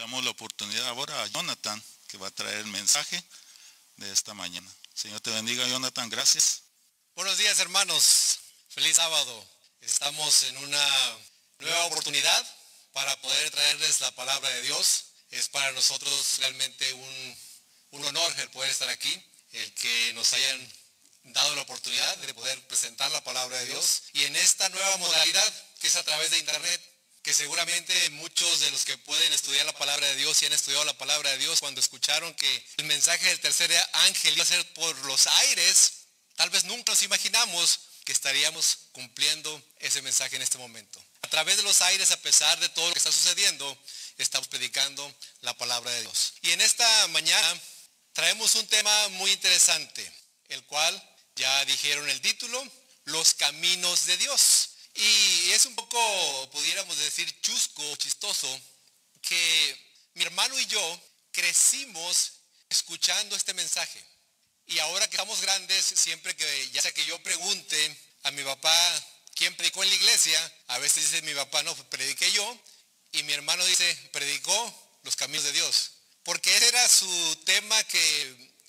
Damos la oportunidad ahora a Jonathan, que va a traer el mensaje de esta mañana. Señor te bendiga, Jonathan, gracias. Buenos días, hermanos. Feliz sábado. Estamos en una nueva oportunidad para poder traerles la palabra de Dios. Es para nosotros realmente un honor el poder estar aquí, el que nos hayan dado la oportunidad de poder presentar la palabra de Dios. Y en esta nueva modalidad, que es a través de internet, que seguramente muchos de los que pueden estudiar la palabra de Dios y han estudiado la palabra de Dios, cuando escucharon que el mensaje del tercer ángel iba a ser por los aires, tal vez nunca nos imaginamos que estaríamos cumpliendo ese mensaje en este momento. A través de los aires, a pesar de todo lo que está sucediendo, estamos predicando la palabra de Dios. Y en esta mañana traemos un tema muy interesante, el cual ya dijeron el título, los caminos de Dios. Y es un poco, pudiéramos decir, chusco, chistoso, que mi hermano y yo crecimos escuchando este mensaje. Y ahora que estamos grandes, siempre que, ya sea que yo pregunte a mi papá quién predicó en la iglesia, a veces dice mi papá, no, prediqué yo, y mi hermano dice, predicó los caminos de Dios. Porque ese era su tema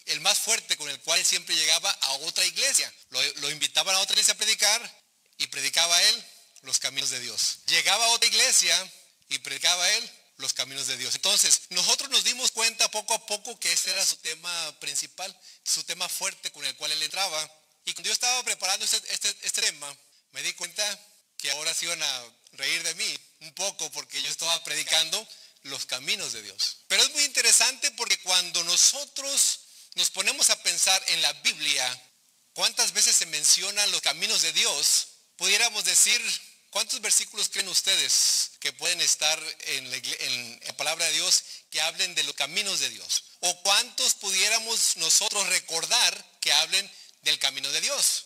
el más fuerte con el cual él siempre llegaba a otra iglesia. Lo invitaban a otra iglesia a predicar y predicaba él los caminos de Dios. Llegaba a otra iglesia y predicaba él los caminos de Dios. Entonces, nosotros nos dimos cuenta poco a poco que ese era su tema principal, su tema fuerte con el cual él entraba. Y cuando yo estaba preparando este tema, me di cuenta que ahora se iban a reír de mí un poco porque yo estaba predicando los caminos de Dios. Pero es muy interesante porque cuando nosotros nos ponemos a pensar en la Biblia, ¿cuántas veces se mencionan los caminos de Dios? Pudiéramos decir, ¿cuántos versículos creen ustedes que pueden estar en la palabra de Dios que hablen de los caminos de Dios? ¿O cuántos pudiéramos nosotros recordar que hablen del camino de Dios?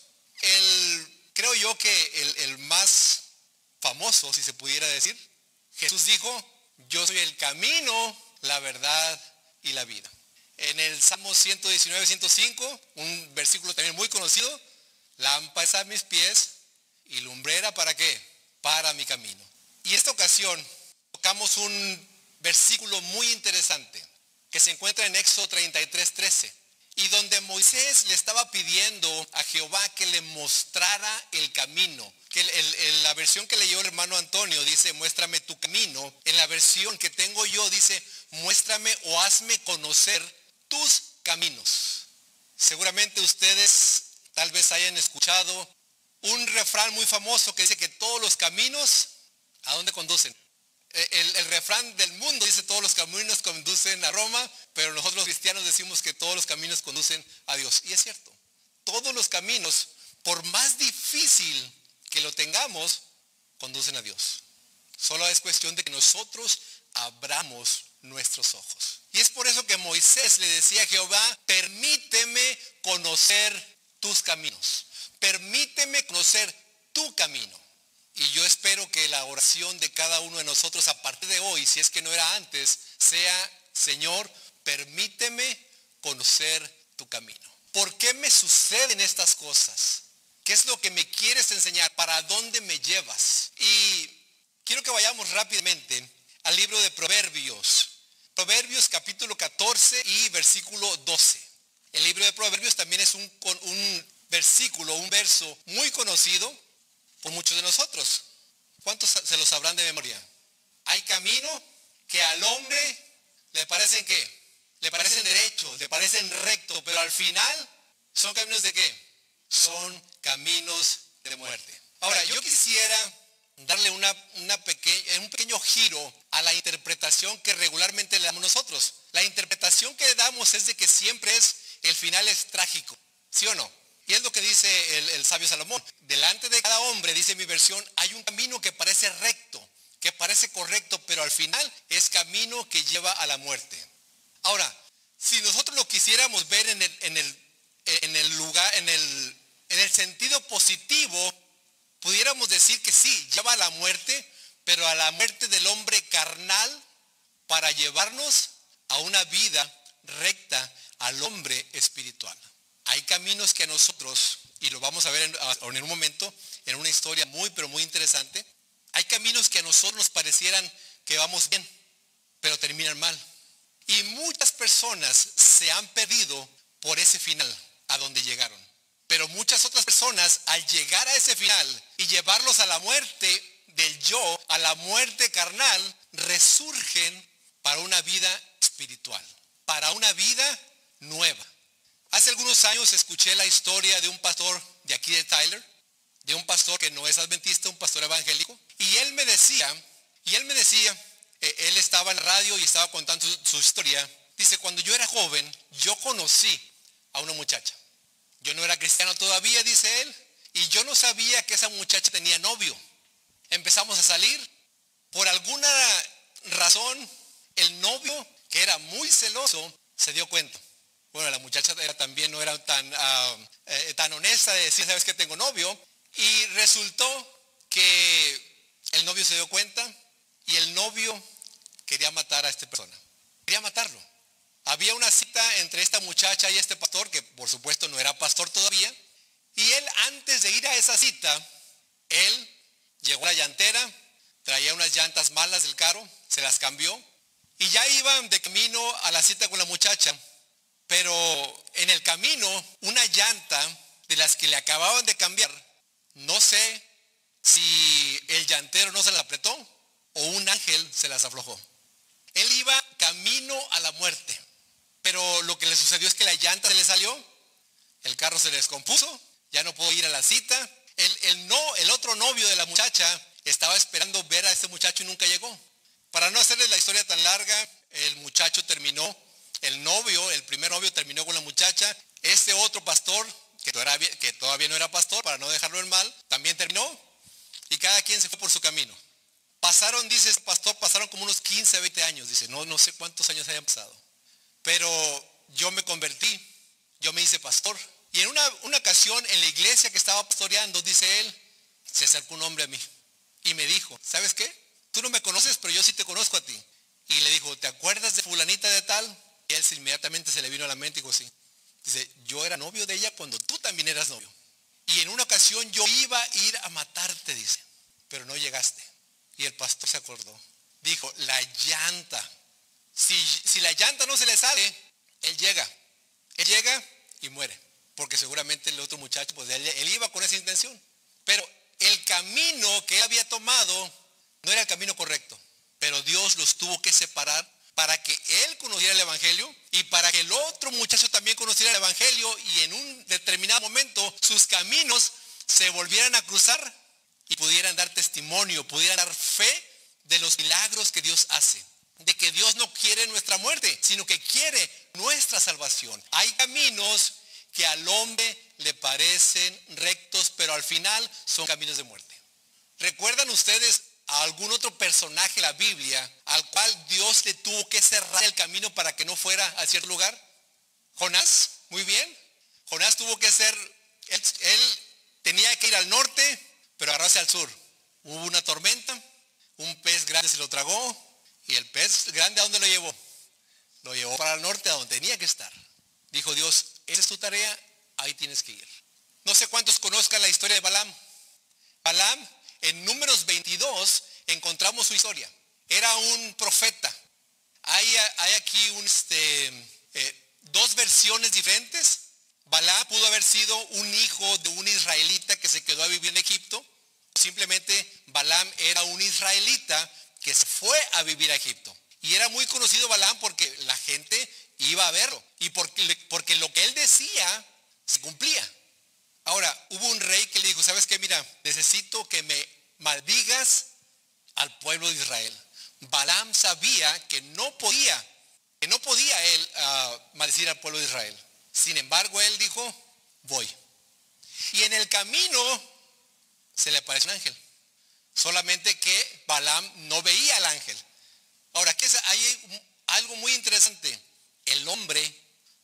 Creo yo que el más famoso, si se pudiera decir, Jesús dijo, yo soy el camino, la verdad y la vida. En el Salmo 119, 105, un versículo también muy conocido, lámpara es a mis pies y lumbrera ¿para qué? Para mi camino. Y en esta ocasión tocamos un versículo muy interesante que se encuentra en Éxodo 33, 13. Y donde Moisés le estaba pidiendo a Jehová que le mostrara el camino. Que la versión que leyó el hermano Antonio dice, muéstrame tu camino. En la versión que tengo yo dice, muéstrame o hazme conocer tus caminos. Seguramente ustedes tal vez hayan escuchado un refrán muy famoso que dice que todos los caminos, ¿a dónde conducen? El refrán del mundo dice todos los caminos conducen a Roma, pero nosotros los cristianos decimos que todos los caminos conducen a Dios. Y es cierto, todos los caminos, por más difícil que lo tengamos, conducen a Dios. Solo es cuestión de que nosotros abramos nuestros ojos. Y es por eso que Moisés le decía a Jehová, permíteme conocer tus caminos. Permíteme conocer tu camino. Y yo espero que la oración de cada uno de nosotros a partir de hoy, si es que no era antes, sea, Señor, permíteme conocer tu camino. ¿Por qué me suceden estas cosas? ¿Qué es lo que me quieres enseñar? ¿Para dónde me llevas? Y quiero que vayamos rápidamente al libro de Proverbios. Proverbios capítulo 14 y versículo 12. El libro de Proverbios también es un versículo, un verso muy conocido por muchos de nosotros. ¿Cuántos se lo sabrán de memoria? Hay camino que al hombre le parecen ¿qué? Le parecen derechos, le parecen rectos, pero al final son caminos de ¿qué? Son caminos de muerte. Ahora, yo quisiera darle un pequeño giro a la interpretación que regularmente le damos nosotros. La interpretación que le damos es de que siempre el final es trágico, ¿sí o no? Y es lo que dice el sabio Salomón. Delante de cada hombre, dice mi versión, hay un camino que parece recto, que parece correcto, pero al final es camino que lleva a la muerte. Ahora, si nosotros lo quisiéramos ver en el sentido positivo, pudiéramos decir que sí, lleva a la muerte, pero a la muerte del hombre carnal para llevarnos a una vida recta al hombre espiritual. Hay caminos que a nosotros, y lo vamos a ver en un momento, en una historia muy, pero muy interesante, hay caminos que a nosotros nos parecieran que vamos bien, pero terminan mal. Y muchas personas se han perdido por ese final a donde llegaron. Pero muchas otras personas, al llegar a ese final y llevarlos a la muerte del yo, a la muerte carnal, resurgen para una vida espiritual, para una vida nueva. Hace algunos años escuché la historia de un pastor de aquí de Tyler, de un pastor que no es adventista, un pastor evangélico, y él me decía, él estaba en radio y estaba contando su historia. Dice, cuando yo era joven, yo conocí a una muchacha. Yo no era cristiano todavía, dice él, y yo no sabía que esa muchacha tenía novio. Empezamos a salir. Por alguna razón, el novio, que era muy celoso, se dio cuenta. Bueno, la muchacha también no era tan honesta de decir, ¿sabes qué? Tengo novio. Y resultó que el novio se dio cuenta y el novio quería matar a esta persona. Quería matarlo. Había una cita entre esta muchacha y este pastor, que por supuesto no era pastor todavía. Y él, antes de ir a esa cita, él llegó a la llantera, traía unas llantas malas del carro, se las cambió. Y ya iban de camino a la cita con la muchacha. Pero en el camino, una llanta de las que le acababan de cambiar, no sé si el llantero no se la apretó o un ángel se las aflojó. Él iba camino a la muerte, pero lo que le sucedió es que la llanta se le salió, el carro se le descompuso, ya no pudo ir a la cita. El otro novio de la muchacha estaba esperando ver a este muchacho y nunca llegó. Para no hacerles la historia tan larga, el muchacho terminó, el primer novio terminó con la muchacha. Este otro pastor, que todavía no era pastor, para no dejarlo en mal, también terminó y cada quien se fue por su camino. Pasaron, dice este pastor, como unos 15, 20 años. Dice, no sé cuántos años hayan pasado. Pero yo me convertí, yo me hice pastor. Y en una ocasión en la iglesia que estaba pastoreando, dice él, se acercó un hombre a mí y me dijo, ¿sabes qué? Tú no me conoces, pero yo sí te conozco a ti. Y le dijo, ¿te acuerdas de fulanita de tal? Y él inmediatamente se le vino a la mente y dijo, sí. Dice, yo era novio de ella cuando tú también eras novio. Y en una ocasión yo iba a ir a matarte, dice, pero no llegaste. Y el pastor se acordó. Dijo, la llanta. Si la llanta no se le sale, él llega y muere. Porque seguramente el otro muchacho, pues él iba con esa intención. Pero el camino que él había tomado no era el camino correcto. Pero Dios los tuvo que separar para que él conociera el evangelio y para que el otro muchacho también conociera el evangelio, y en un determinado momento sus caminos se volvieran a cruzar y pudieran dar testimonio, pudieran dar fe de los milagros que Dios hace. De que Dios no quiere nuestra muerte, sino que quiere nuestra salvación. Hay caminos que al hombre le parecen rectos, pero al final son caminos de muerte. ¿Recuerdan ustedes a algún otro personaje de la Biblia al cual Dios le tuvo que cerrar el camino para que no fuera a cierto lugar? Jonás, muy bien. Jonás tuvo que él tenía que ir al norte, pero agarró hacia el sur. Hubo una tormenta, un pez grande se lo tragó, y el pez grande, ¿a dónde lo llevó? Lo llevó para el norte, a donde tenía que estar. Dijo Dios, esa es tu tarea, ahí tienes que ir. No sé cuántos conozcan la historia de Balaam. Balaam, en Números 22, encontramos su historia. Era un profeta. Hay aquí dos versiones diferentes. Balaam pudo haber sido un hijo de un israelita que se quedó a vivir en Egipto. Simplemente Balaam era un israelita que se fue a vivir a Egipto. Y era muy conocido Balaam porque la gente iba a verlo. Y porque lo que él decía se cumplía. Ahora, hubo un rey que le dijo, ¿sabes qué? Mira, necesito que me maldigas al pueblo de Israel. Balaam sabía que no podía él maldecir al pueblo de Israel. Sin embargo, él dijo, voy. Y en el camino se le apareció un ángel. Solamente que Balaam no veía al ángel. Ahora, hay algo muy interesante. El hombre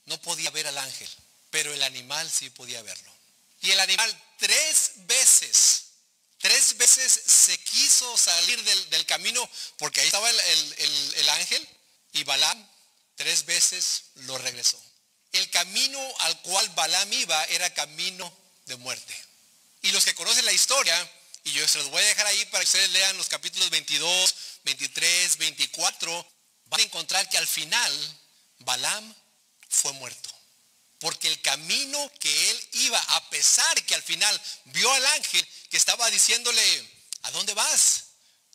no podía ver al ángel, pero el animal sí podía verlo. Y el animal tres veces se quiso salir del camino, porque ahí estaba el ángel, y Balaam 3 veces lo regresó. El camino al cual Balaam iba era camino de muerte. Y los que conocen la historia, y yo se los voy a dejar ahí para que ustedes lean los capítulos 22, 23, 24, van a encontrar que al final Balaam fue muerto. Porque el camino que él iba, a pesar que al final vio al ángel que estaba diciéndole, ¿a dónde vas?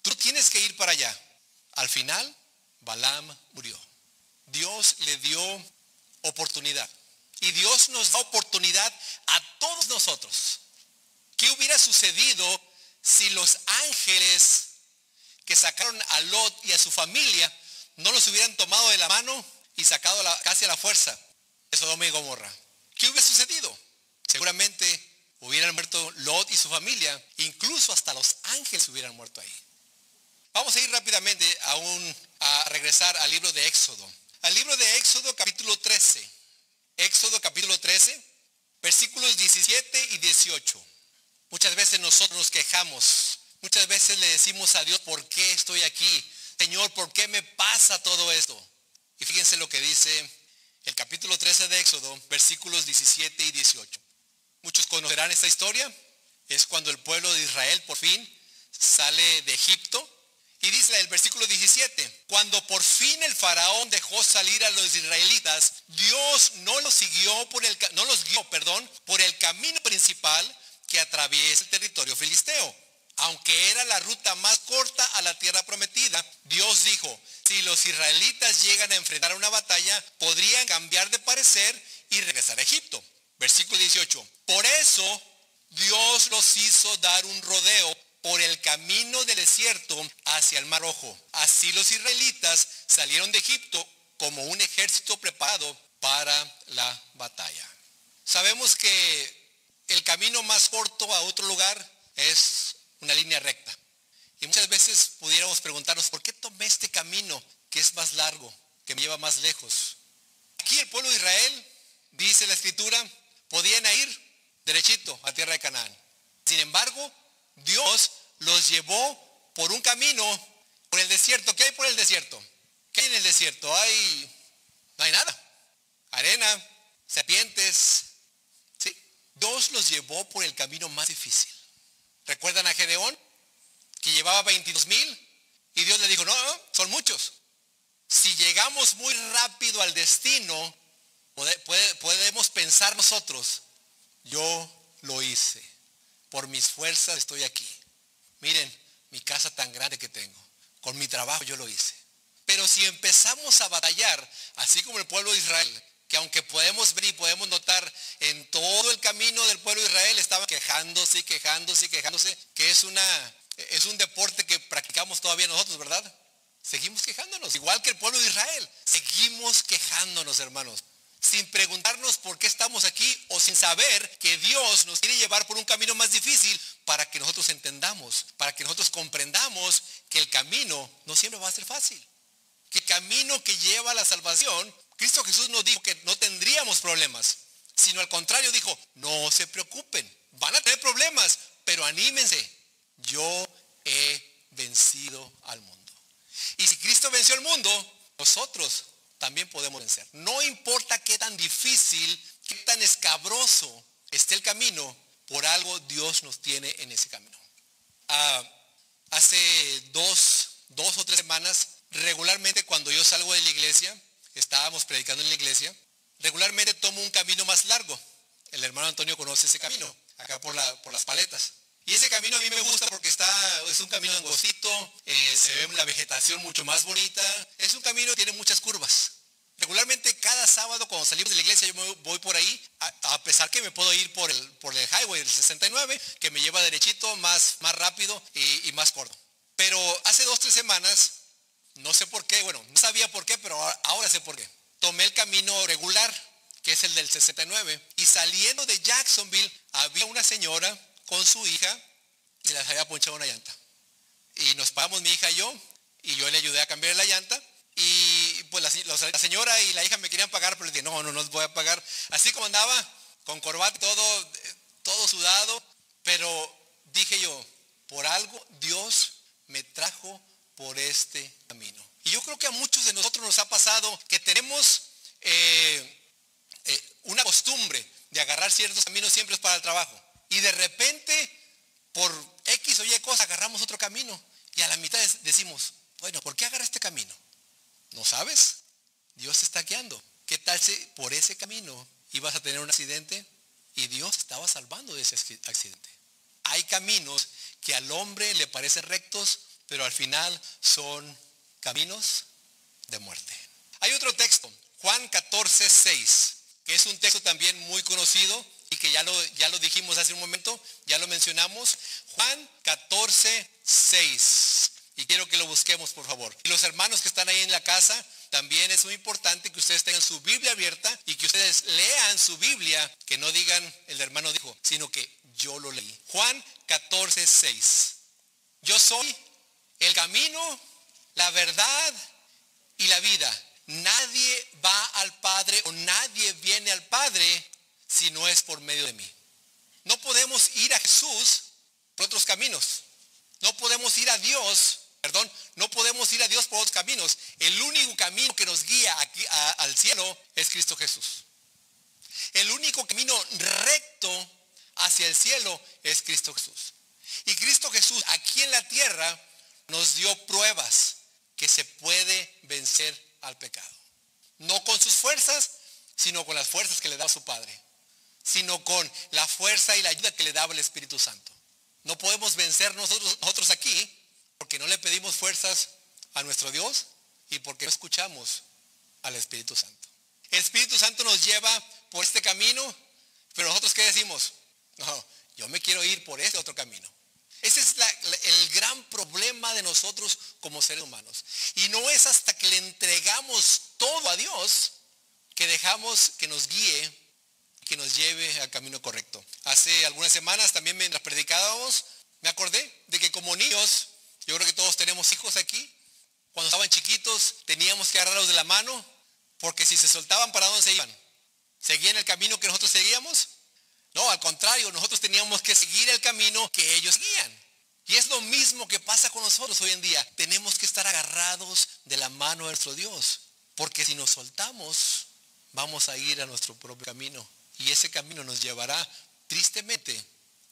Tú tienes que ir para allá. Al final, Balaam murió. Dios le dio oportunidad. Y Dios nos da oportunidad a todos nosotros. ¿Qué hubiera sucedido si los ángeles que sacaron a Lot y a su familia no los hubieran tomado de la mano y sacado casi a la fuerza de Sodoma y Gomorra? ¿Qué hubiera sucedido? Seguramente hubieran muerto Lot y su familia, incluso hasta los ángeles hubieran muerto ahí. Vamos a ir rápidamente a regresar al libro de Éxodo. Al libro de Éxodo capítulo 13. Éxodo capítulo 13, versículos 17 y 18. Muchas veces nosotros nos quejamos. Muchas veces le decimos a Dios, ¿por qué estoy aquí? Señor, ¿por qué me pasa todo esto? Y fíjense lo que dice el capítulo 13 de Éxodo, versículos 17 y 18. Muchos conocerán esta historia. Es cuando el pueblo de Israel por fin sale de Egipto. Y dice el versículo 17, cuando por fin el faraón dejó salir a los israelitas, Dios no los guió por el camino principal que atraviesa el territorio filisteo. Aunque era la ruta más corta a la tierra prometida, Dios dijo, si los israelitas llegan a enfrentar una batalla, podrían cambiar de parecer y regresar a Egipto. Versículo 18, por eso Dios los hizo dar un rodeo por el camino del desierto hacia el Mar Rojo. Así los israelitas salieron de Egipto como un ejército preparado para la batalla. Sabemos que el camino más corto a otro lugar es una línea recta. Y muchas veces pudiéramos preguntarnos, ¿por qué tomé este camino que es más largo, que me lleva más lejos? Aquí el pueblo de Israel, dice la escritura, podían ir derechito a tierra de Canaán. Sin embargo, Dios los llevó por un camino, por el desierto. ¿Qué hay por el desierto? ¿Qué hay en el desierto? No hay nada. Arena, serpientes. ¿Sí? Dios los llevó por el camino más difícil. ¿Recuerdan a Gedeón? Que llevaba 22,000 y Dios le dijo, no, son muchos. Si llegamos muy rápido al destino, podemos pensar nosotros, yo lo hice. Por mis fuerzas estoy aquí. Miren, mi casa tan grande que tengo. Con mi trabajo yo lo hice. Pero si empezamos a batallar, así como el pueblo de Israel, que aunque podemos ver y podemos notar en todo el camino del pueblo de Israel, estaban quejándose, que es un deporte que practicamos todavía nosotros, ¿verdad? Seguimos quejándonos, igual que el pueblo de Israel. Seguimos quejándonos, hermanos. Sin preguntarnos por qué estamos aquí o sin saber que Dios nos quiere llevar por un camino más difícil para que nosotros entendamos, para que nosotros comprendamos que el camino no siempre va a ser fácil. Que el camino que lleva a la salvación, Cristo Jesús nos dijo que no tendríamos problemas, sino al contrario dijo, no se preocupen, van a tener problemas, pero anímense, yo he vencido al mundo. Y si Cristo venció al mundo, nosotros también podemos vencer. No importa qué tan difícil, qué tan escabroso esté el camino, por algo Dios nos tiene en ese camino. Hace dos o tres semanas, regularmente cuando yo salgo de la iglesia, estábamos predicando en la iglesia, regularmente tomo un camino más largo. El hermano Antonio conoce ese camino, acá por las paletas. Y ese camino a mí me gusta porque es un camino angostito, se ve la vegetación mucho más bonita. Es un camino que tiene muchas curvas. Regularmente cada sábado cuando salimos de la iglesia yo me voy por ahí, a pesar que me puedo ir por el highway del 69, que me lleva derechito, más rápido y más corto. Pero hace 2 o 3 semanas, no sé por qué, no sabía por qué, pero ahora sé por qué. Tomé el camino regular, que es el del 69, y saliendo de Jacksonville había una señora con su hija y les había ponchado una llanta. Y nos paramos mi hija y yo le ayudé a cambiar la llanta. Y pues la señora y la hija me querían pagar, pero le dije, no les voy a pagar. Así como andaba, con corbata, todo sudado. Pero dije yo, por algo Dios me trajo por este camino. Y yo creo que a muchos de nosotros nos ha pasado que tenemos una costumbre de agarrar ciertos caminos siempre para el trabajo. Y de repente, por X o Y cosa, agarramos otro camino. Y a la mitad decimos, ¿por qué agarré este camino? ¿No sabes? Dios te está guiando. ¿Qué tal si por ese camino ibas a tener un accidente y Dios te estaba salvando de ese accidente? Hay caminos que al hombre le parecen rectos, pero al final son caminos de muerte. Hay otro texto, Juan 14:6, que es un texto también muy conocido y que ya lo dijimos hace un momento, ya lo mencionamos. Juan 14:6. Y quiero que lo busquemos, por favor. Y los hermanos que están ahí en la casa, también es muy importante que ustedes tengan su Biblia abierta y que ustedes lean su Biblia, que no digan el hermano dijo, sino que yo lo leí. Juan 14:6. Yo soy el camino, la verdad y la vida. Nadie va al Padre o nadie viene al Padre si no es por medio de mí. No podemos ir a Jesús por otros caminos. No podemos ir a Dios. No podemos ir a Dios por otros caminos. El único camino que nos guía aquí al cielo es Cristo Jesús. El único camino recto hacia el cielo es Cristo Jesús. Y Cristo Jesús aquí en la tierra nos dio pruebas que se puede vencer al pecado. No con sus fuerzas, sino con las fuerzas que le da su Padre. Sino con la fuerza y la ayuda que le daba el Espíritu Santo. No podemos vencer nosotros aquí porque no le pedimos fuerzas a nuestro Dios y porque no escuchamos al Espíritu Santo. El Espíritu Santo nos lleva por este camino, pero nosotros ¿qué decimos? No, yo me quiero ir por este otro camino. Ese es el gran problema de nosotros como seres humanos. Y no es hasta que le entregamos todo a Dios que dejamos que nos guíe, que nos lleve al camino correcto. Hace algunas semanas también mientras predicábamos, me acordé de que como niños, yo creo que todos tenemos hijos aquí, cuando estaban chiquitos teníamos que agarrarlos de la mano, porque si se soltaban, ¿para dónde se iban? ¿Seguían el camino que nosotros seguíamos? No, al contrario, nosotros teníamos que seguir el camino que ellos seguían. Y es lo mismo que pasa con nosotros hoy en día. Tenemos que estar agarrados de la mano de nuestro Dios, porque si nos soltamos, vamos a ir a nuestro propio camino. Y ese camino nos llevará tristemente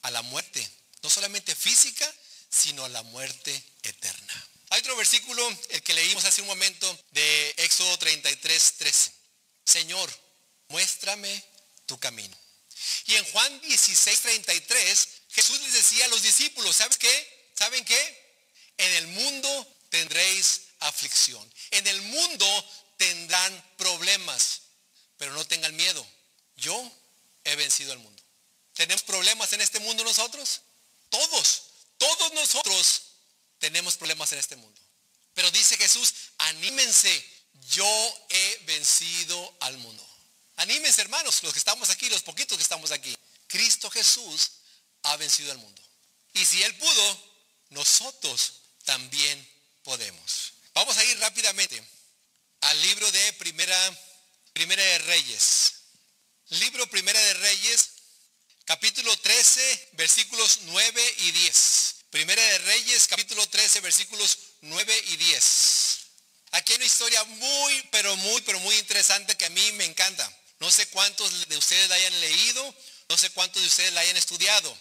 a la muerte, no solamente física, sino a la muerte eterna. Hay otro versículo, el que leímos hace un momento, de Éxodo 33:13. Señor, muéstrame tu camino. Y en Juan 16:33, Jesús les decía a los discípulos, ¿sabes qué? ¿Saben qué? En el mundo tendréis aflicción. En el mundo tendrán problemas, pero no tengan miedo. Yo he vencido al mundo. ¿Tenemos problemas en este mundo nosotros? Todos nosotros tenemos problemas en este mundo. Pero dice Jesús, anímense, yo he vencido al mundo. Anímense, hermanos, los que estamos aquí, los poquitos que estamos aquí. Cristo Jesús ha vencido al mundo. Y si Él pudo, nosotros también podemos. Vamos a ir rápidamente al libro de Primera de Reyes. Libro Primera de Reyes, capítulo 13, versículos 9 y 10. Primera de Reyes, capítulo 13, versículos 9 y 10. Aquí hay una historia muy interesante que a mí me encanta. No sé cuántos de ustedes la hayan leído, no sé cuántos de ustedes la hayan estudiado.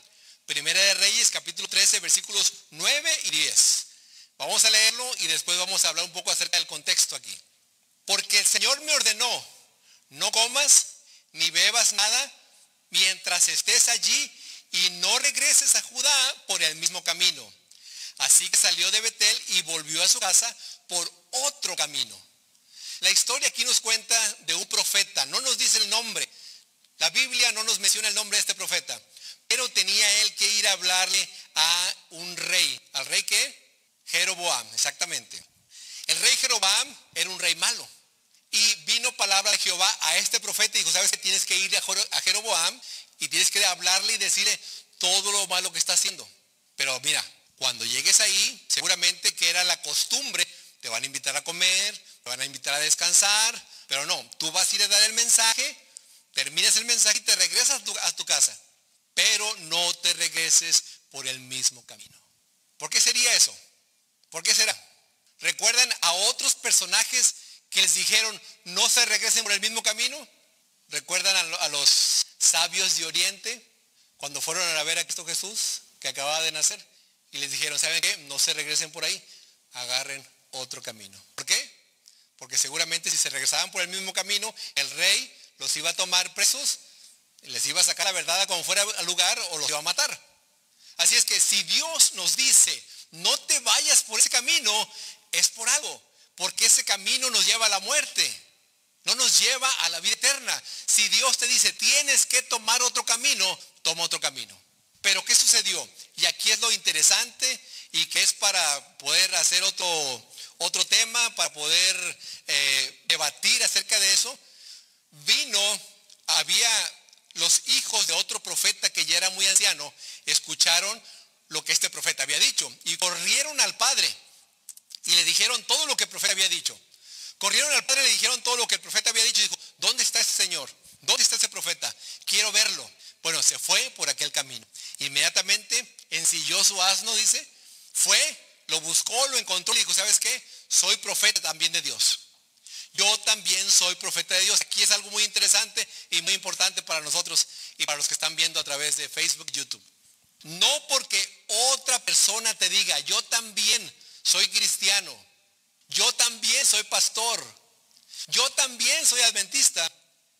Primera de Reyes, capítulo 13, versículos 9 y 10. Vamos a leerlo y después vamos a hablar un poco acerca del contexto aquí. Porque el Señor me ordenó, no comas ni bebas nada mientras estés allí y no regreses a Judá por el mismo camino. Así que salió de Betel y volvió a su casa por otro camino. La historia aquí nos cuenta de un profeta, no nos dice el nombre. La Biblia no nos menciona el nombre de este profeta, pero tenía él que ir a hablarle a un rey. ¿Al rey qué? Jeroboam, exactamente. El rey Jeroboam era un rey malo. Y vino palabra de Jehová a este profeta y dijo, ¿sabes que tienes que ir a Jeroboam y tienes que hablarle y decirle todo lo malo que está haciendo? Pero mira, cuando llegues ahí, seguramente que era la costumbre, te van a invitar a comer, te van a invitar a descansar, pero no, tú vas a ir a dar el mensaje, terminas el mensaje y te regresas a tu casa, pero no te regreses por el mismo camino. ¿Por qué sería eso? ¿Por qué será? ¿Recuerdan a otros personajes que les dijeron no se regresen por el mismo camino? ¿Recuerdan a los sabios de Oriente cuando fueron a ver a Cristo Jesús que acababa de nacer? Y les dijeron, ¿saben qué? No se regresen por ahí, agarren otro camino. ¿Por qué? porque seguramente si se regresaban por el mismo camino, el rey los iba a tomar presos, les iba a sacar la verdad a como fuera al lugar o los iba a matar. Así es que si Dios nos dice, no te vayas por ese camino, es por algo, porque ese camino nos lleva a la muerte, no nos lleva a la vida eterna. Si Dios te dice, tienes que tomar otro camino, toma otro camino. Pero ¿qué sucedió? Y aquí es lo interesante y que es para poder hacer otro tema, para poder debatir acerca de eso. Había los hijos de otro profeta que ya era muy anciano, escucharon lo que este profeta había dicho y corrieron al padre y le dijeron todo lo que el profeta había dicho. Corrieron al padre y le dijeron todo lo que el profeta había dicho y dijo, ¿dónde está ese señor? ¿Dónde está ese profeta? Quiero verlo. Bueno, se fue por aquel camino. Inmediatamente ensilló su asno, dice, fue, lo buscó, lo encontró y dijo, ¿sabes qué? Soy profeta también de Dios. Yo también soy profeta de Dios. Aquí es algo muy interesante y muy importante para nosotros y para los que están viendo a través de Facebook, YouTube. No porque otra persona te diga, yo también soy cristiano, yo también soy pastor, yo también soy adventista.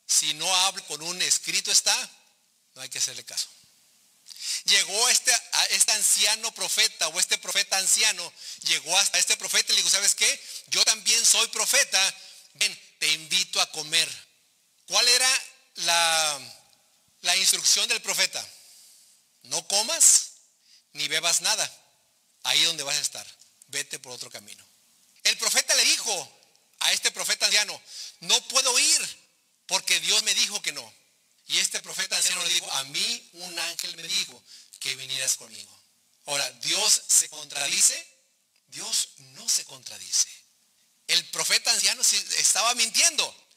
Si no hablo con un escrito está, no hay que hacerle caso. Llegó a este anciano profeta o este profeta anciano, llegó hasta este profeta y le dijo, ¿sabes qué? Yo también soy profeta, ven, te invito a comer. ¿Cuál era la instrucción del profeta? No comas ni bebas nada, ahí donde vas a estar, vete por otro camino. El profeta le dijo a este profeta anciano, no puedo ir porque Dios me dijo que no. Y este profeta anciano le dijo, a mí un ángel me dijo que vinieras conmigo. Ahora, ¿Dios se contradice? Dios no se contradice. El profeta anciano estaba mintiendo.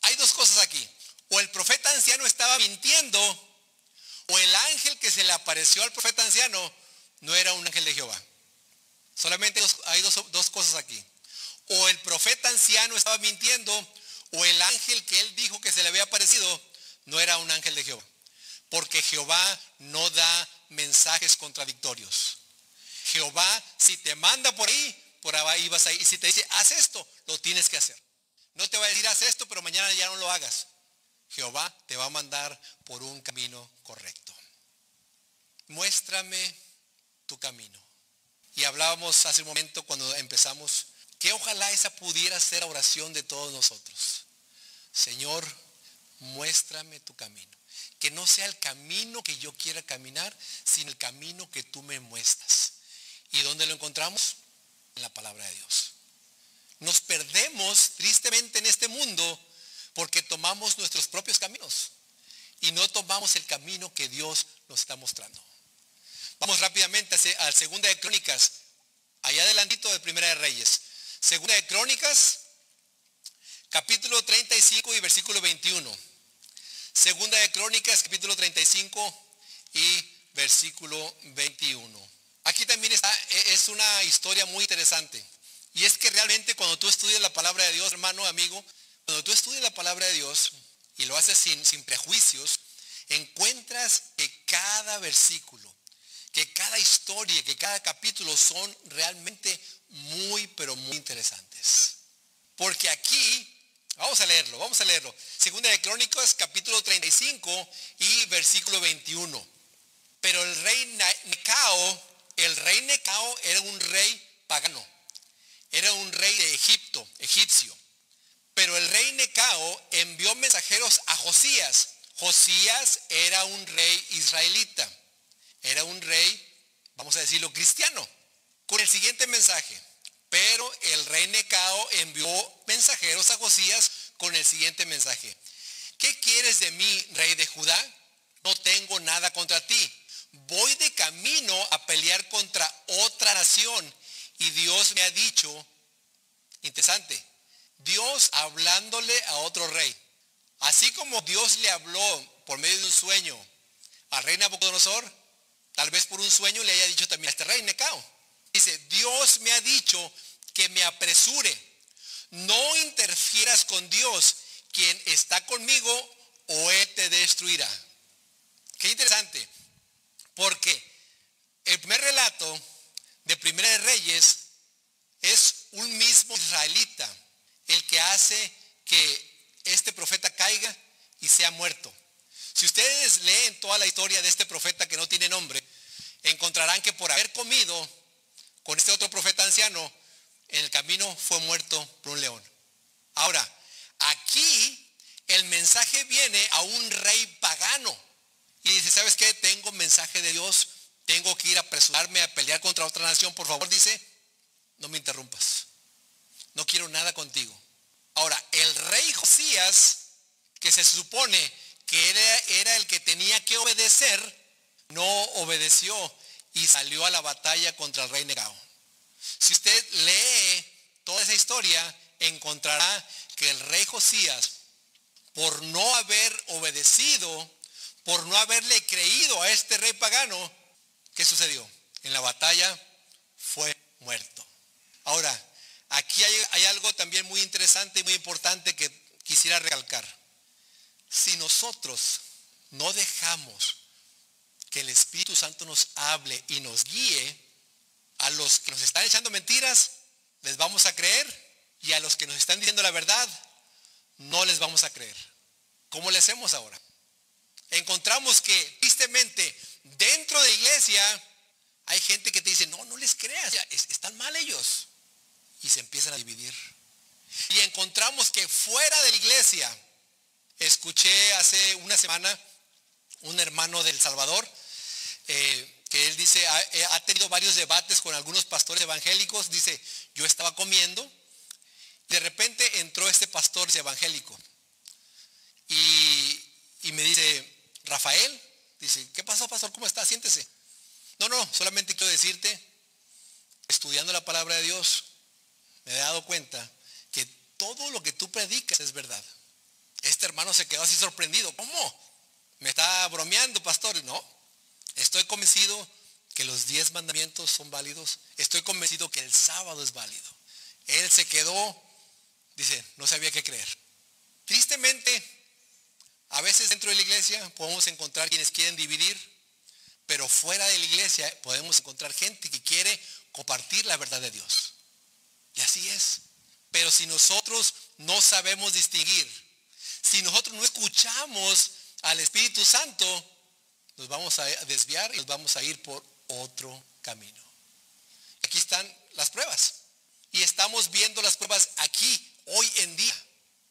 Hay dos cosas aquí. O el profeta anciano estaba mintiendo, o el ángel que se le apareció al profeta anciano no era un ángel de Jehová. Solamente hay dos cosas aquí. O el profeta anciano estaba mintiendo, o el ángel que él dijo que se le había aparecido no era un ángel de Jehová. Porque Jehová no da mensajes contradictorios. Jehová, si te manda por ahí vas a ir. Y si te dice, haz esto, lo tienes que hacer. No te va a decir, haz esto, pero mañana ya no lo hagas. Jehová te va a mandar por un camino correcto. Muéstrame tu camino. Y hablábamos hace un momento cuando empezamos, que ojalá esa pudiera ser la oración de todos nosotros. Señor, muéstrame tu camino. Que no sea el camino que yo quiera caminar, sino el camino que tú me muestras. ¿Y dónde lo encontramos? En la palabra de Dios. Nos perdemos tristemente en este mundo porque tomamos nuestros propios caminos y no tomamos el camino que Dios nos está mostrando. Vamos rápidamente a Segunda de Crónicas, allá adelantito de Primera de Reyes. Segunda de Crónicas, capítulo 35 y versículo 21. Segunda de Crónicas, capítulo 35 y versículo 21. Aquí también es una historia muy interesante. Y es que realmente cuando tú estudias la palabra de Dios, hermano, amigo, cuando tú estudias la palabra de Dios y lo haces sin prejuicios, encuentras que cada versículo, que cada historia, que cada capítulo son realmente muy, pero muy interesantes. Porque aquí, vamos a leerlo. Segunda de Crónicas, capítulo 35 y versículo 21. Pero el rey Necao era un rey pagano. Era un rey de Egipto, egipcio. Pero el rey Necao envió mensajeros a Josías. Josías era un rey israelita. Era un rey, vamos a decirlo, cristiano. Con el siguiente mensaje. Pero el rey Necao envió mensajeros a Josías con el siguiente mensaje. ¿Qué quieres de mí, rey de Judá? No tengo nada contra ti. Voy de camino a pelear contra otra nación. Y Dios me ha dicho, interesante, Dios hablándole a otro rey. Así como Dios le habló por medio de un sueño al rey Nabucodonosor, tal vez por un sueño le haya dicho también a este rey Necao. Dice, Dios me ha dicho que me apresure. No interfieras con Dios, quien está conmigo, o Él te destruirá. Qué interesante, porque el primer relato de Primera de Reyes es un mismo israelita, el que hace que este profeta caiga y sea muerto. Si ustedes leen toda la historia de este profeta que no tiene nombre, encontrarán que por haber comido con este otro profeta anciano, en el camino fue muerto por un león. Ahora, aquí el mensaje viene a un rey pagano y dice, ¿sabes qué? Tengo mensaje de Dios, tengo que ir a apresurarme a pelear contra otra nación. Por favor, dice, no me interrumpas, no quiero nada contigo. Ahora, el rey Josías, que se supone que era el que tenía que obedecer, no obedeció y salió a la batalla contra el rey Negao. Si usted lee toda esa historia, encontrará que el rey Josías, por no haber obedecido, por no haberle creído a este rey pagano, ¿qué sucedió? En la batalla fue muerto. Ahora, aquí hay algo también muy interesante y muy importante que quisiera recalcar. Si nosotros no dejamos que el Espíritu Santo nos hable y nos guíe, a los que nos están echando mentiras les vamos a creer, y a los que nos están diciendo la verdad no les vamos a creer. ¿Cómo le hacemos ahora? Encontramos que tristemente dentro de la iglesia hay gente que te dice, no les creas, están mal ellos, y se empiezan a dividir. Y encontramos que fuera de la iglesia, escuché hace una semana un hermano de El Salvador, que él dice, ha tenido varios debates con algunos pastores evangélicos. Dice, yo estaba comiendo, de repente entró este pastor evangélico y me dice, Rafael, dice, ¿qué pasó, pastor? ¿Cómo está? Siéntese. No, solamente quiero decirte, estudiando la palabra de Dios, me he dado cuenta que todo lo que tú predicas es verdad. Este hermano se quedó así sorprendido. ¿Cómo? ¿Me está bromeando, pastor? No. Estoy convencido que los 10 mandamientos son válidos. Estoy convencido que el sábado es válido. Él se quedó, dice, no sabía qué creer. Tristemente, a veces dentro de la iglesia podemos encontrar quienes quieren dividir, pero fuera de la iglesia podemos encontrar gente que quiere compartir la verdad de Dios. Y así es. Pero si nosotros no sabemos distinguir, si nosotros no escuchamos al Espíritu Santo, nos vamos a desviar y nos vamos a ir por otro camino. Aquí están las pruebas. Y estamos viendo las pruebas aquí, hoy en día.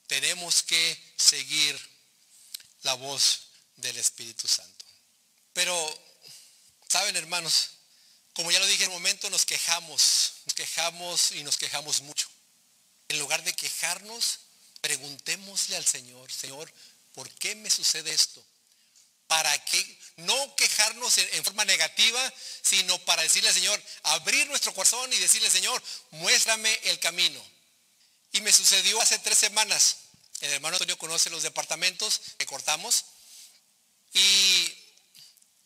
Tenemos que seguir la voz del Espíritu Santo. Pero, ¿saben, hermanos? Como ya lo dije en un momento, nos quejamos y nos quejamos mucho. En lugar de quejarnos, preguntémosle al Señor, Señor, ¿por qué me sucede esto? Para que no quejarnos en forma negativa, sino para decirle al Señor, abrir nuestro corazón y decirle, Señor, muéstrame el camino. Y me sucedió hace 3 semanas. El hermano Antonio conoce los departamentos que cortamos. Y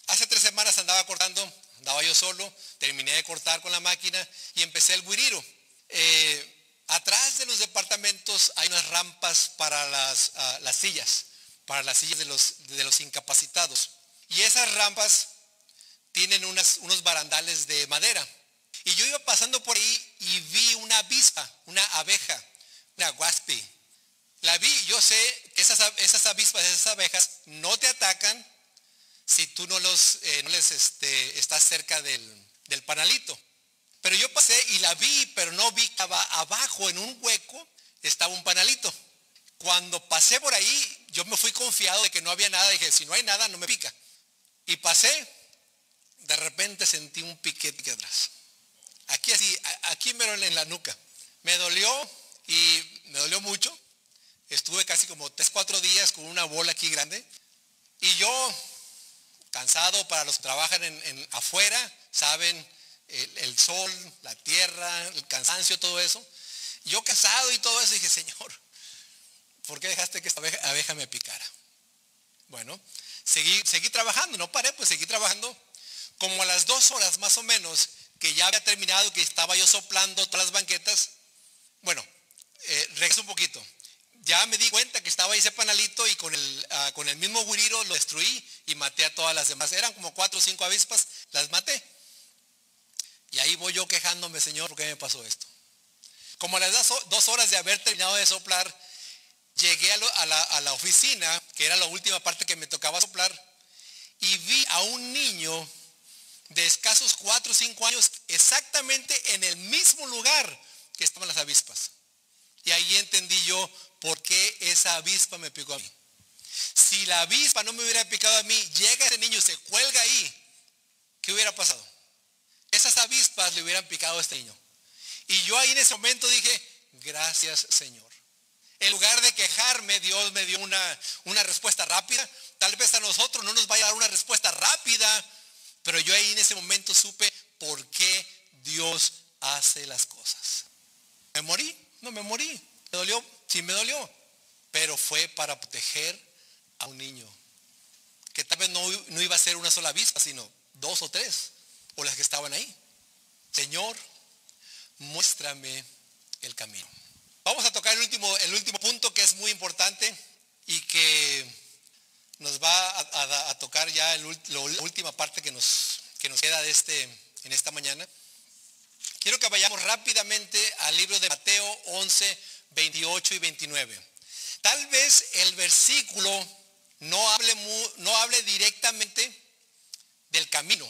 hace 3 semanas andaba yo solo, terminé de cortar con la máquina y empecé el guiriro. Atrás de los departamentos hay unas rampas para las sillas. Para las sillas de los incapacitados. Y esas rampas tienen unos barandales de madera. Y yo iba pasando por ahí y vi una avispa, una abeja, una waspi. La vi, yo sé que esas avispas, esas abejas no te atacan si tú no les estás cerca del panalito. Pero yo pasé y la vi, pero no vi que abajo en un hueco estaba un panalito. Cuando pasé por ahí, yo me fui confiado de que no había nada. Dije, si no hay nada, no me pica. Y pasé, de repente sentí un piquete atrás. Aquí mero en la nuca. Me dolió y me dolió mucho. Estuve casi como 3-4 días con una bola aquí grande. Y yo, cansado, para los que trabajan afuera, saben, el sol, la tierra, el cansancio, todo eso. Yo cansado y todo eso, dije, Señor, ¿por qué dejaste que esta abeja me picara? Bueno, seguí trabajando, no paré, pues seguí trabajando. Como a las 2 horas más o menos, que ya había terminado, que estaba yo soplando todas las banquetas. Bueno, regreso un poquito. Ya me di cuenta que estaba ahí ese panalito y con el mismo guiriro lo destruí y maté a todas las demás. Eran como 4 o 5 avispas, las maté. Y ahí voy yo quejándome, Señor, ¿por qué me pasó esto? Como a las 2 horas de haber terminado de soplar, llegué a la oficina, que era la última parte que me tocaba soplar, y vi a un niño de escasos 4 o 5 años exactamente en el mismo lugar que estaban las avispas. Y ahí entendí yo por qué esa avispa me picó a mí. Si la avispa no me hubiera picado a mí, llega ese niño, se cuelga ahí, ¿qué hubiera pasado? Esas avispas le hubieran picado a este niño. Y yo ahí en ese momento dije, gracias Señor. En lugar de quejarme, Dios me dio una respuesta rápida. Tal vez a nosotros no nos vaya a dar una respuesta rápida, pero yo ahí en ese momento supe por qué Dios hace las cosas. ¿Me morí? No me morí. ¿Me dolió? Sí me dolió. Pero fue para proteger a un niño. Que tal vez no iba a ser una sola avispa, sino 2 o 3. O las que estaban ahí. Señor, muéstrame el camino. Vamos a tocar el último punto, que es muy importante y que nos va a tocar ya la última parte que nos queda en esta mañana. Quiero que vayamos rápidamente al libro de Mateo 11, 28 y 29. Tal vez el versículo no hable directamente del camino,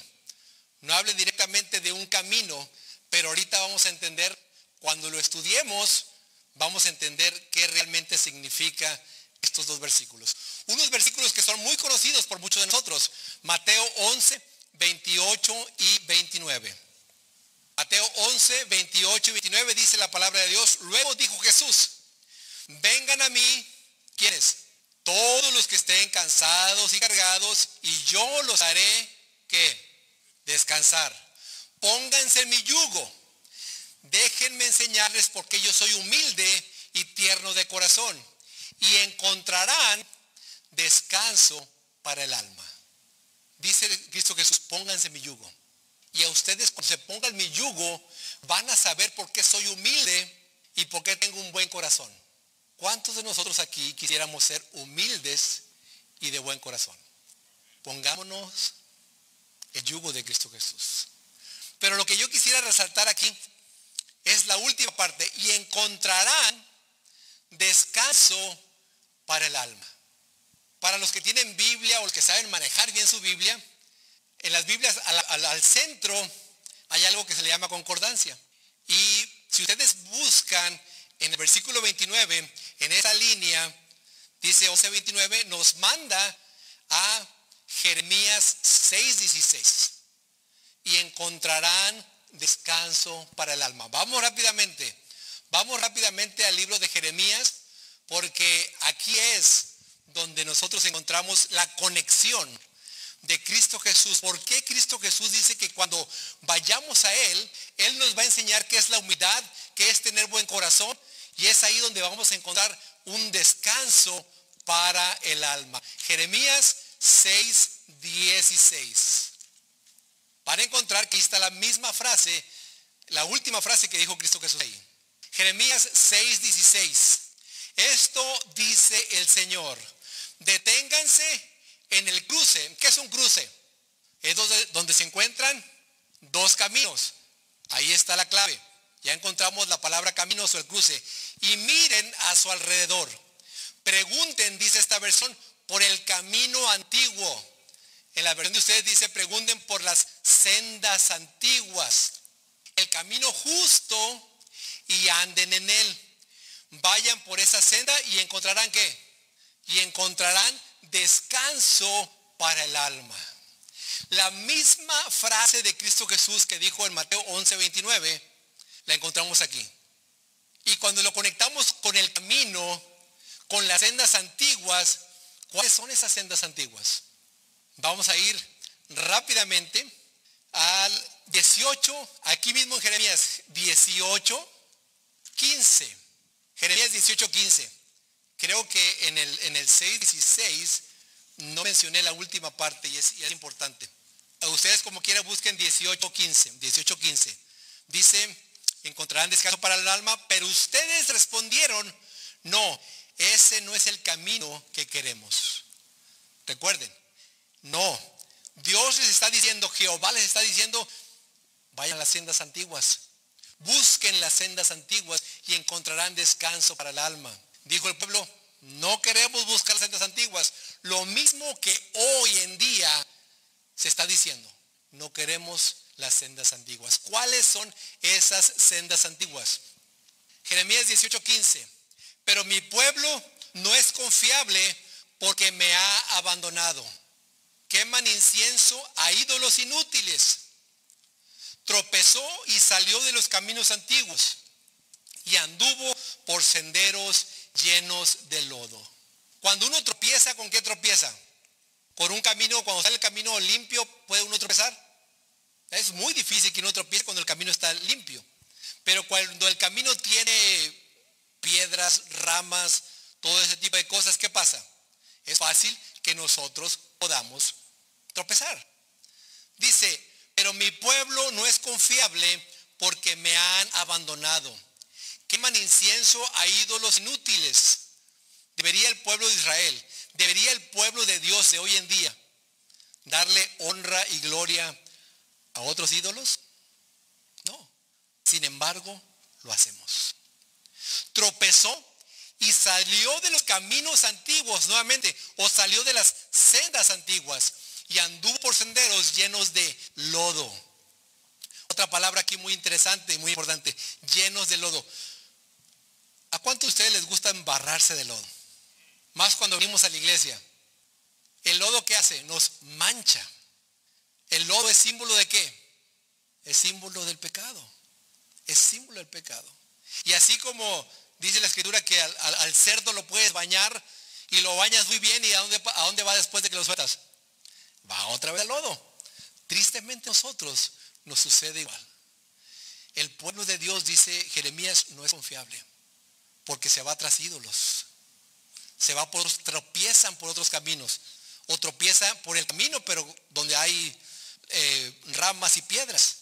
no hable directamente de un camino, pero ahorita vamos a entender, cuando lo estudiemos, vamos a entender qué realmente significa estos 2 versículos. Unos versículos que son muy conocidos por muchos de nosotros. Mateo 11, 28 y 29. Mateo 11, 28 y 29 dice la palabra de Dios. Luego dijo Jesús, vengan a mí, ¿quiénes? Todos los que estén cansados y cargados, y yo los haré, ¿qué? Descansar. Pónganse en mi yugo. Déjenme enseñarles, porque yo soy humilde y tierno de corazón, y encontrarán descanso para el alma. Dice Cristo Jesús, pónganse en mi yugo. Y a ustedes, cuando se pongan mi yugo, van a saber por qué soy humilde y por qué tengo un buen corazón. ¿Cuántos de nosotros aquí quisiéramos ser humildes y de buen corazón? Pongámonos el yugo de Cristo Jesús. Pero lo que yo quisiera resaltar aquí es la última parte, y encontrarán descanso para el alma. Para los que tienen Biblia o los que saben manejar bien su Biblia, en las Biblias al centro hay algo que se le llama concordancia. Y si ustedes buscan en el versículo 29, en esa línea, dice 11:29, nos manda a Jeremías 6:16. Y encontrarán descanso para el alma. Vamos rápidamente al libro de Jeremías, porque aquí es donde nosotros encontramos la conexión de Cristo Jesús. ¿Por qué Cristo Jesús dice que cuando vayamos a Él nos va a enseñar qué es la humildad, qué es tener buen corazón? Y es ahí donde vamos a encontrar un descanso para el alma. Jeremías 6:16. Van a encontrar que ahí está la misma frase, la última frase que dijo Cristo Jesús ahí. Jeremías 6:16. Esto dice el Señor: deténganse en el cruce. ¿Qué es un cruce? Es donde se encuentran 2 caminos. Ahí está la clave. Ya encontramos la palabra caminos o el cruce. Y miren a su alrededor. Pregunten, dice esta versión, por el camino antiguo. En la versión de ustedes dice, pregunten por las sendas antiguas, el camino justo, y anden en él. Vayan por esa senda y encontrarán ¿qué? Y encontrarán descanso para el alma. La misma frase de Cristo Jesús que dijo en Mateo 11:29, la encontramos aquí. Y cuando lo conectamos con el camino, con las sendas antiguas, ¿cuáles son esas sendas antiguas? Vamos a ir rápidamente al 18, aquí mismo en Jeremías 18:15. Jeremías 18:15. Creo que en el 6:16 no mencioné la última parte y es importante. Ustedes como quiera busquen 18:15. Dice, encontrarán descanso para el alma, pero ustedes respondieron, no, ese no es el camino que queremos. Recuerden, no, Dios les está diciendo, Jehová les está diciendo, vayan a las sendas antiguas, Busquen las sendas antiguas y encontrarán descanso para el alma. Dijo el pueblo, no queremos buscar las sendas antiguas. Lo mismo que hoy en día se está diciendo. No queremos las sendas antiguas. ¿Cuáles son esas sendas antiguas? Jeremías 18:15. Pero mi pueblo no es confiable porque me ha abandonado. Queman incienso a ídolos inútiles. Tropezó y salió de los caminos antiguos y anduvo por senderos llenos de lodo. Cuando uno tropieza, ¿con qué tropieza? Con un camino, cuando está en el camino limpio, ¿puede uno tropezar? Es muy difícil que uno tropiece cuando el camino está limpio. Pero cuando el camino tiene piedras, ramas, todo ese tipo de cosas, ¿qué pasa? Es fácil que nosotros podamos tropezar. Dice, pero mi pueblo no es confiable porque me han abandonado. Queman incienso a ídolos inútiles. ¿Debería el pueblo de Israel, debería el pueblo de Dios de hoy en día darle honra y gloria a otros ídolos? No. Sin embargo, lo hacemos. Tropezó y salió de los caminos antiguos nuevamente, o salió de las sendas antiguas y anduvo por senderos llenos de lodo. Otra palabra aquí muy interesante y muy importante, llenos de lodo. ¿A cuántos de ustedes les gusta embarrarse de lodo? Más cuando venimos a la iglesia. ¿El lodo qué hace? Nos mancha. ¿El lodo es símbolo de qué? Es símbolo del pecado. Es símbolo del pecado. Y así como dice la escritura que al cerdo lo puedes bañar y lo bañas muy bien, ¿y a dónde va después de que lo sueltas? Va otra vez al lodo. Tristemente a nosotros nos sucede igual. El pueblo de Dios, dice Jeremías, no es confiable porque se va tras ídolos. Tropiezan por otros caminos, o tropiezan por el camino, pero donde hay ramas y piedras,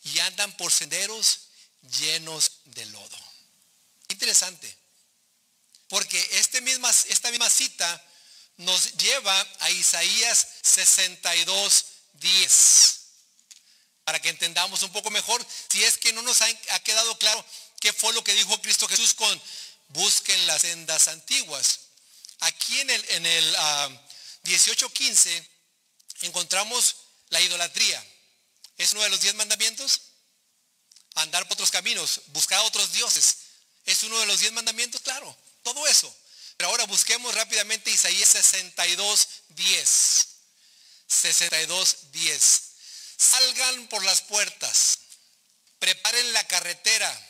y andan por senderos llenos de lodo. Interesante, porque esta misma cita nos lleva a Isaías 62:10, para que entendamos un poco mejor, si es que no nos ha quedado claro qué fue lo que dijo Cristo Jesús con busquen las sendas antiguas. Aquí en el 18:15 encontramos la idolatría. ¿Es uno de los 10 mandamientos? Andar por otros caminos, buscar a otros dioses. ¿Es uno de los 10 mandamientos? Claro, todo eso. Pero ahora busquemos rápidamente Isaías 62:10. 62:10. Salgan por las puertas, preparen la carretera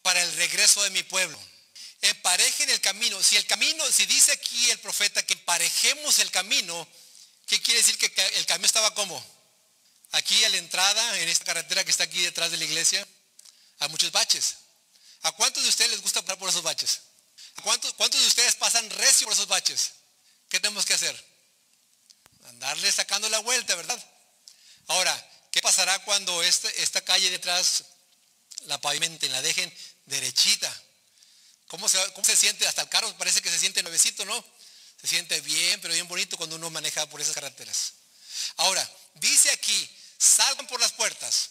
para el regreso de mi pueblo. Emparejen el camino. Si dice aquí el profeta que emparejemos el camino, ¿qué quiere decir? Que el camino estaba como aquí a la entrada, en esta carretera que está aquí detrás de la iglesia, hay muchos baches. ¿A cuántos de ustedes les gusta pasar por esos baches? ¿A cuántos de ustedes pasan recio por esos baches? ¿Qué tenemos que hacer? Andarle sacando la vuelta, ¿verdad? Ahora, ¿qué pasará cuando esta calle detrás la pavimenten, la dejen derechita? ¿Cómo se siente? Hasta el carro parece que se siente nuevecito, ¿no? Se siente bien, pero bien bonito cuando uno maneja por esas carreteras. Ahora, dice aquí, salgan por las puertas,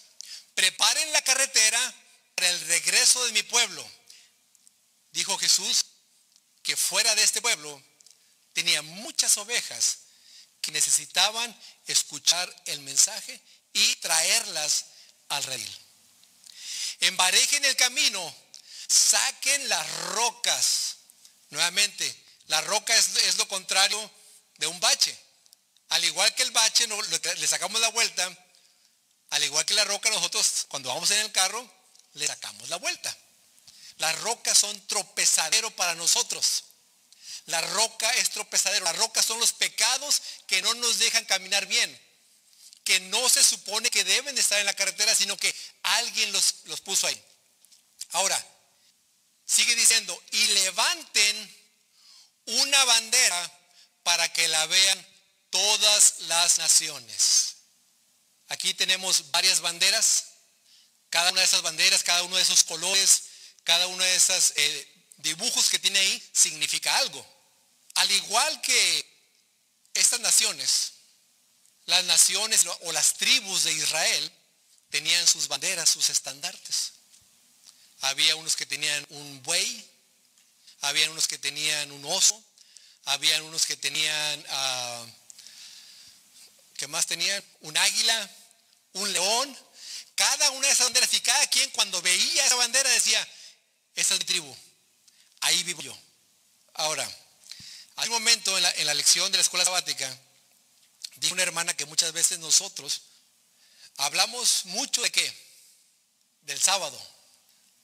preparen la carretera para el regreso de mi pueblo. Dijo Jesús que fuera de este pueblo tenía muchas ovejas que necesitaban escuchar el mensaje y traerlas al redil. Emparejen el camino, saquen las rocas. Nuevamente, la roca es lo contrario de un bache. Al igual que el bache le sacamos la vuelta, al igual que la roca, nosotros cuando vamos en el carro le sacamos la vuelta. Las rocas son tropezadero para nosotros. La roca es tropezadero. Las rocas son los pecados que no nos dejan caminar bien, que no se supone que deben de estar en la carretera, sino que alguien los puso ahí. Ahora, sigue diciendo, y levanten una bandera para que la vean todas las naciones. Aquí tenemos varias banderas. Cada una de esas banderas, cada uno de esos colores, cada uno de esos dibujos que tiene ahí significa algo. Al igual que estas naciones, las naciones o las tribus de Israel tenían sus banderas, sus estandartes. había unos que tenían un buey, había unos que tenían un oso, había unos que tenían, ¿qué más tenían? Un águila, un león. Cada una de esas banderas, y cada quien cuando veía esa bandera decía, esa es mi tribu, ahí vivo yo. Ahora, hay un momento en la lección de la escuela sabática, dijo una hermana que muchas veces nosotros hablamos mucho de ¿qué? Del sábado,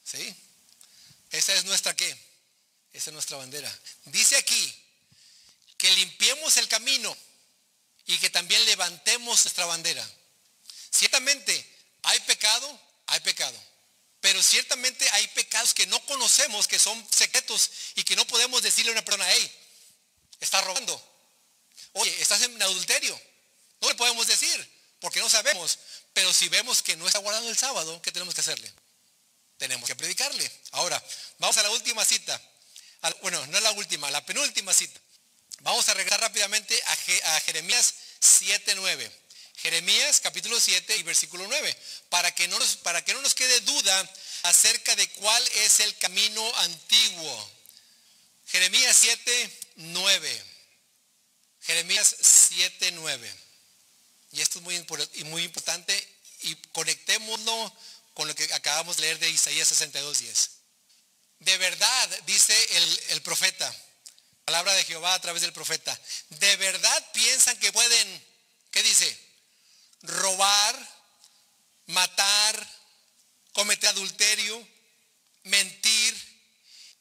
¿sí? Esa es nuestra ¿qué? Esa es nuestra bandera. Dice aquí que limpiemos el camino y que también levantemos nuestra bandera. Ciertamente hay pecado, pero ciertamente hay pecados que no conocemos, que son secretos y que no podemos decirle a una persona, hey, estás robando, oye, estás en adulterio. No le podemos decir porque no sabemos, pero si vemos que no está guardando el sábado, ¿qué tenemos que hacerle? Tenemos que predicarle. Ahora, vamos a la última cita. Bueno, no es la última, la penúltima cita. Vamos a regresar rápidamente a Jeremías 7:9. Jeremías capítulo 7 y versículo 9. Para que no nos quede duda acerca de cuál es el camino antiguo. Jeremías 7:9. Jeremías 7:9. Y esto es muy importante y conectémoslo con lo que acabamos de leer de Isaías 62:10. De verdad, dice el profeta, palabra de Jehová a través del profeta, de verdad piensan que pueden, ¿qué dice? Robar, matar, cometer adulterio, mentir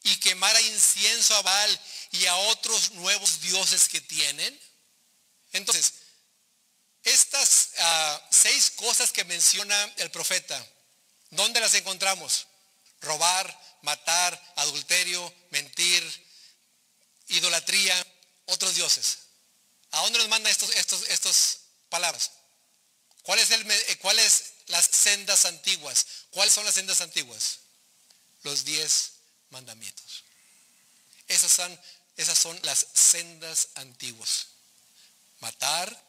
y quemar a incienso a Baal y a otros nuevos dioses que tienen. Entonces, estas 6 cosas que menciona el profeta, ¿dónde las encontramos? Robar, matar, adulterio, mentir, idolatría, otros dioses. ¿A dónde nos mandan estas palabras? ¿Cuáles las sendas antiguas? ¿Cuáles son las sendas antiguas? Los 10 mandamientos. Esas son las sendas antiguas. Matar,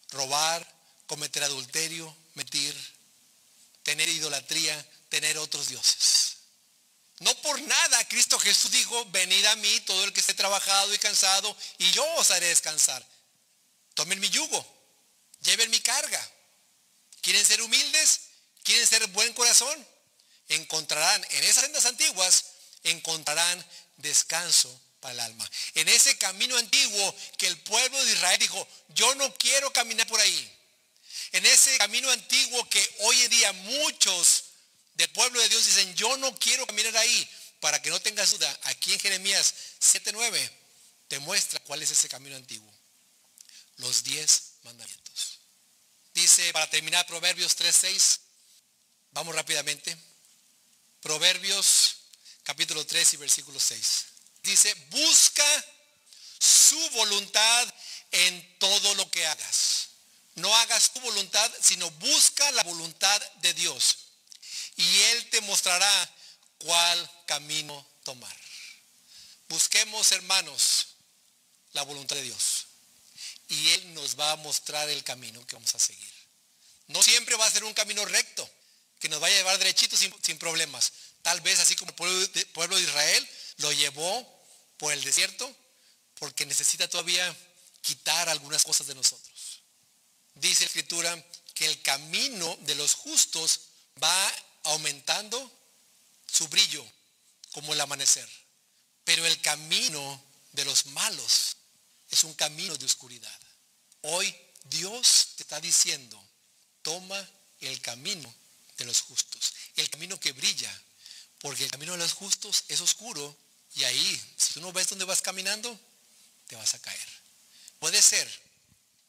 robar, cometer adulterio, mentir, tener idolatría, tener otros dioses. No por nada Cristo Jesús dijo, venid a mí todo el que esté trabajado y cansado y yo os haré descansar. Tomen mi yugo, lleven mi carga. ¿Quieren ser humildes? ¿Quieren ser buen corazón? Encontrarán en esas sendas antiguas, encontrarán descanso para el alma. En ese camino antiguo que el pueblo de Israel dijo, yo no quiero caminar por ahí. En ese camino antiguo que hoy en día muchos del pueblo de Dios dicen, yo no quiero caminar ahí. Para que no tengas duda, aquí en Jeremías 7:9 te muestra cuál es ese camino antiguo. Los 10 mandamientos. Dice, para terminar, Proverbios 3:6. Vamos rápidamente. Proverbios capítulo 3 y versículo 6. Dice, busca su voluntad en todo lo que hagas. No hagas tu voluntad, sino busca la voluntad de Dios. Y Él te mostrará cuál camino tomar. Busquemos, hermanos, la voluntad de Dios. Y Él nos va a mostrar el camino que vamos a seguir. No siempre va a ser un camino recto, que nos va a llevar derechito sin problemas. Tal vez así como el pueblo de Israel lo llevó por el desierto, porque necesita todavía quitar algunas cosas de nosotros. Dice la Escritura que el camino de los justos va aumentando su brillo como el amanecer. Pero el camino de los malos es un camino de oscuridad. Hoy Dios te está diciendo, toma el camino de los justos, el camino que brilla, porque el camino de los justos es oscuro y ahí, si tú no ves dónde vas caminando, te vas a caer. Puede ser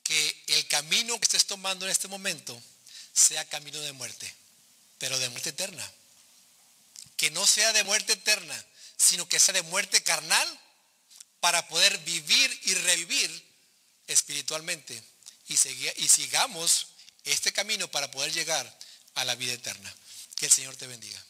que el camino que estés tomando en este momento sea camino de muerte, pero de muerte eterna. Que no sea de muerte eterna, sino que sea de muerte carnal para poder vivir y revivir espiritualmente y sigamos este camino para poder llegar a la vida eterna. Que el Señor te bendiga.